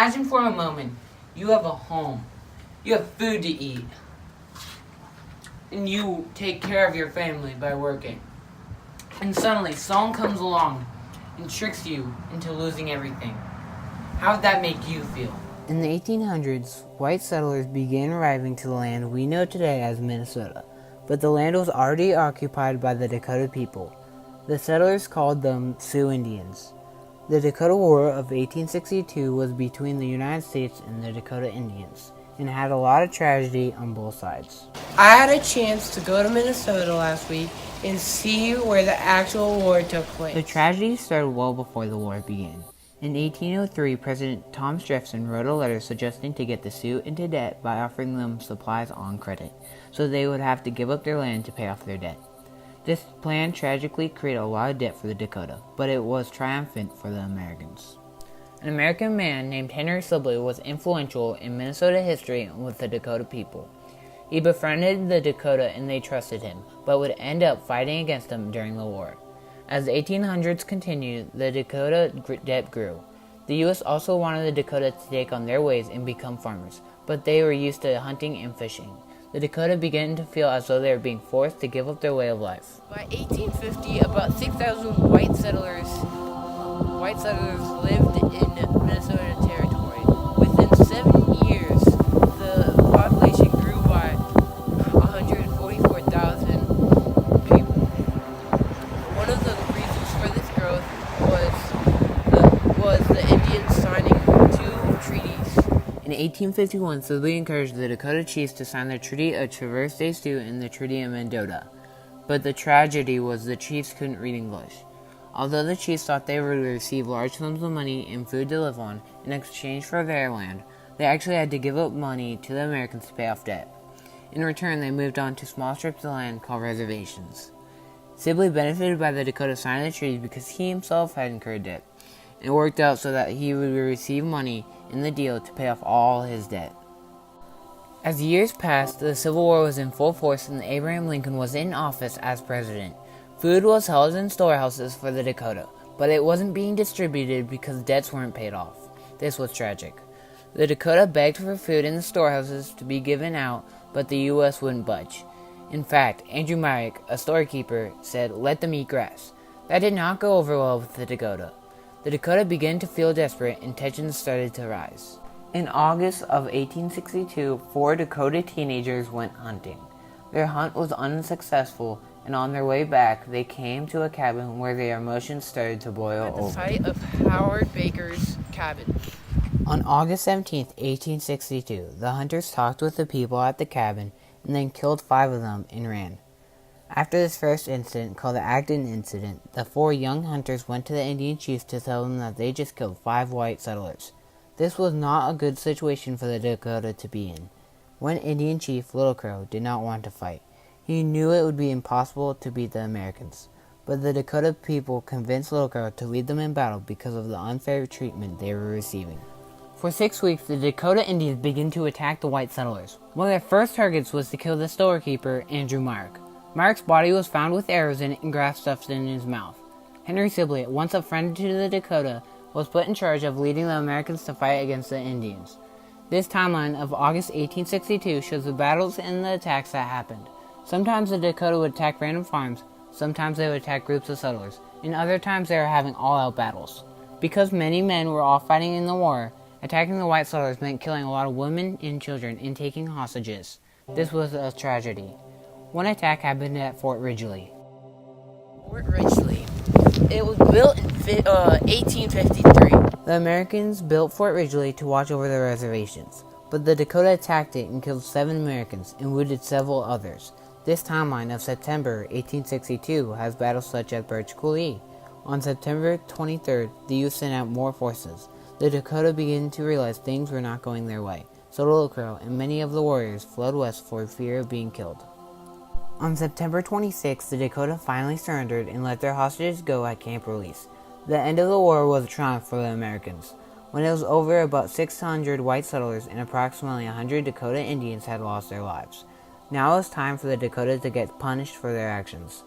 Imagine for a moment you have a home, you have food to eat, and you take care of your family by working. And suddenly someone comes along and tricks you into losing everything. How would that make you feel? In the 1800s, white settlers began arriving to the land we know today as Minnesota, but the land was already occupied by the Dakota people. The settlers called them Sioux Indians. The Dakota War of 1862 was between the United States and the Dakota Indians, and had a lot of tragedy on both sides. I had a chance to go to Minnesota last week and see where the actual war took place. The tragedy started well before the war began. In 1803, President Thomas Jefferson wrote a letter suggesting to get the Sioux into debt by offering them supplies on credit, so they would have to give up their land to pay off their debt. This plan tragically created a lot of debt for the Dakota, but it was triumphant for the Americans. An American man named Henry Sibley was influential in Minnesota history and with the Dakota people. He befriended the Dakota and they trusted him, but would end up fighting against them during the war. As the 1800s continued, the Dakota debt grew. The U.S. also wanted the Dakota to take on their ways and become farmers, but they were used to hunting and fishing. The Dakota began to feel as though they were being forced to give up their way of life. By 1850, about 6,000 white settlers lived in Minnesota Territory. Within 7 years, the population grew by 144,000 people. One of the reasons for this growth was the Indians signing 2 treaties. In 1851, Sibley encouraged the Dakota chiefs to sign the Treaty of Traverse des Sioux and the Treaty of Mendota. But the tragedy was the chiefs couldn't read English. Although the chiefs thought they would receive large sums of money and food to live on in exchange for their land, they actually had to give up money to the Americans to pay off debt. In return, they moved on to small strips of land called reservations. Sibley benefited by the Dakota signing the treaty because he himself had incurred debt. It worked out so that he would receive money in the deal to pay off all his debt. As years passed, the Civil War was in full force and Abraham Lincoln was in office as president. Food was held in storehouses for the Dakota, but it wasn't being distributed because debts weren't paid off. This was tragic. The Dakota begged for food in the storehouses to be given out, but the U.S. wouldn't budge. In fact, Andrew Myrick, a storekeeper, said, "Let them eat grass." That did not go over well with the Dakota. The Dakota began to feel desperate and tensions started to rise. In August of 1862, 4 Dakota teenagers went hunting. Their hunt was unsuccessful, and on their way back, they came to a cabin where their emotions started to boil At the over. site of Howard Baker's cabin. On August 17, 1862, the hunters talked with the people at the cabin and then killed 5 of them and ran. After this first incident, called the Acton Incident, the 4 young hunters went to the Indian chiefs to tell them that they just killed 5 white settlers. This was not a good situation for the Dakota to be in. One Indian chief, Little Crow, did not want to fight. He knew it would be impossible to beat the Americans, but the Dakota people convinced Little Crow to lead them in battle because of the unfair treatment they were receiving. For 6 weeks, the Dakota Indians began to attack the white settlers. One of their first targets was to kill the storekeeper, Andrew Myrick. Myrick's body was found with arrows in it and grass stuffed in his mouth. Henry Sibley, once a friend to the Dakota, was put in charge of leading the Americans to fight against the Indians. This timeline of August 1862 shows the battles and the attacks that happened. Sometimes the Dakota would attack random farms, sometimes they would attack groups of settlers, and other times they were having all-out battles. Because many men were all fighting in the war, attacking the white settlers meant killing a lot of women and children and taking hostages. This was a tragedy. One attack happened at Fort Ridgely. Fort Ridgely. It was built in 1853. The Americans built Fort Ridgely to watch over their reservations, but the Dakota attacked it and killed 7 Americans and wounded several others. This timeline of September 1862 has battles such as Birch Coulee. On September 23rd, the youth sent out more forces. The Dakota began to realize things were not going their way, so Little Crow and many of the warriors fled west for fear of being killed. On September 26th, the Dakota finally surrendered and let their hostages go at Camp Release. The end of the war was a triumph for the Americans. When it was over, about 600 white settlers and approximately 100 Dakota Indians had lost their lives. Now it was time for the Dakota to get punished for their actions.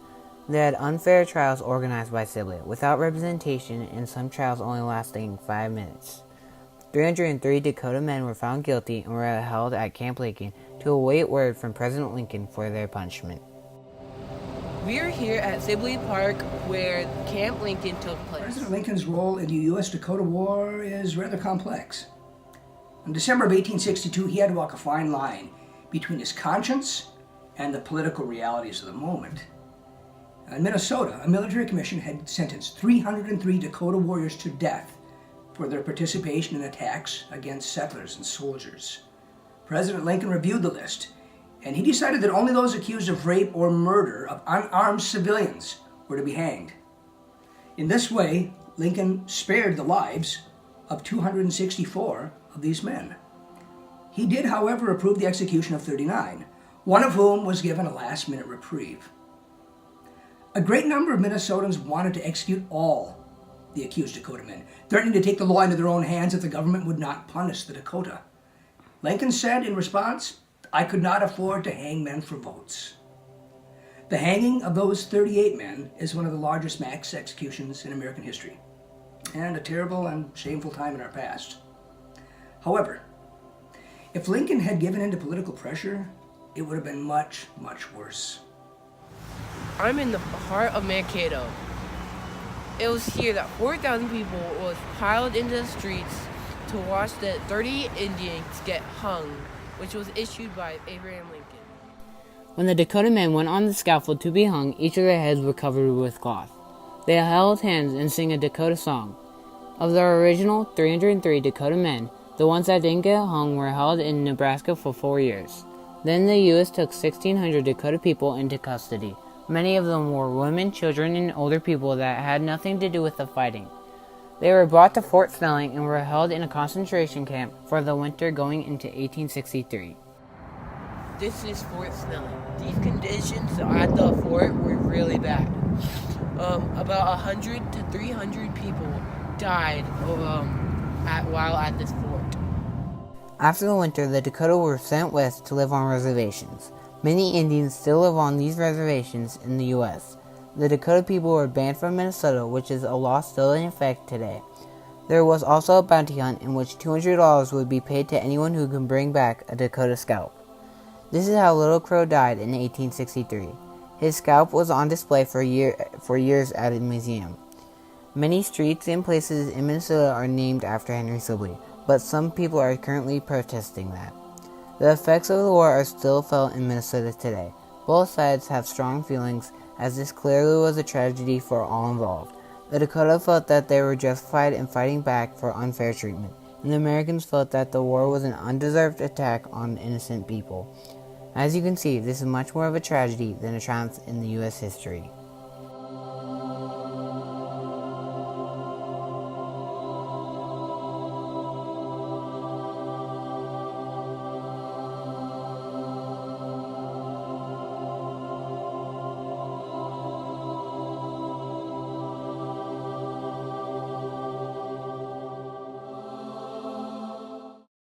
They had unfair trials organized by Sibley, without representation and some trials only lasting 5 minutes. 303 Dakota men were found guilty and were held at Camp Lincoln to await word from President Lincoln for their punishment. We are here at Sibley Park where Camp Lincoln took place. President Lincoln's role in the U.S.-Dakota War is rather complex. In December of 1862, he had to walk a fine line between his conscience and the political realities of the moment. In Minnesota, a military commission had sentenced 303 Dakota warriors to death for their participation in attacks against settlers and soldiers. President Lincoln reviewed the list, and he decided that only those accused of rape or murder of unarmed civilians were to be hanged. In this way, Lincoln spared the lives of 264 of these men. He did, however, approve the execution of 39, one of whom was given a last-minute reprieve. A great number of Minnesotans wanted to execute all the accused Dakota men, threatening to take the law into their own hands if the government would not punish the Dakota. Lincoln said in response, "I could not afford to hang men for votes." The hanging of those 38 men is one of the largest mass executions in American history, and a terrible and shameful time in our past. However, if Lincoln had given in to political pressure, it would have been much, much worse. I'm in the heart of Mankato. It was here that 4,000 people was piled into the streets to watch the 30 Indians get hung, which was issued by Abraham Lincoln. When the Dakota men went on the scaffold to be hung, each of their heads were covered with cloth. They held hands and sang a Dakota song. Of the original 303 Dakota men, the ones that didn't get hung were held in Nebraska for 4 years. Then the U.S. took 1,600 Dakota people into custody. Many of them were women, children, and older people that had nothing to do with the fighting. They were brought to Fort Snelling and were held in a concentration camp for the winter going into 1863. This is Fort Snelling. These conditions at the fort were really bad. About 100 to 300 people died while at this fort. After the winter, the Dakota were sent west to live on reservations. Many Indians still live on these reservations in the U.S. The Dakota people were banned from Minnesota, which is a law still in effect today. There was also a bounty hunt in which $200 would be paid to anyone who can bring back a Dakota scalp. This is how Little Crow died in 1863. His scalp was on display for years at a museum. Many streets and places in Minnesota are named after Henry Sibley, but some people are currently protesting that. The effects of the war are still felt in Minnesota today. Both sides have strong feelings, as this clearly was a tragedy for all involved. The Dakota felt that they were justified in fighting back for unfair treatment, and the Americans felt that the war was an undeserved attack on innocent people. As you can see, this is much more of a tragedy than a triumph in the U.S. history.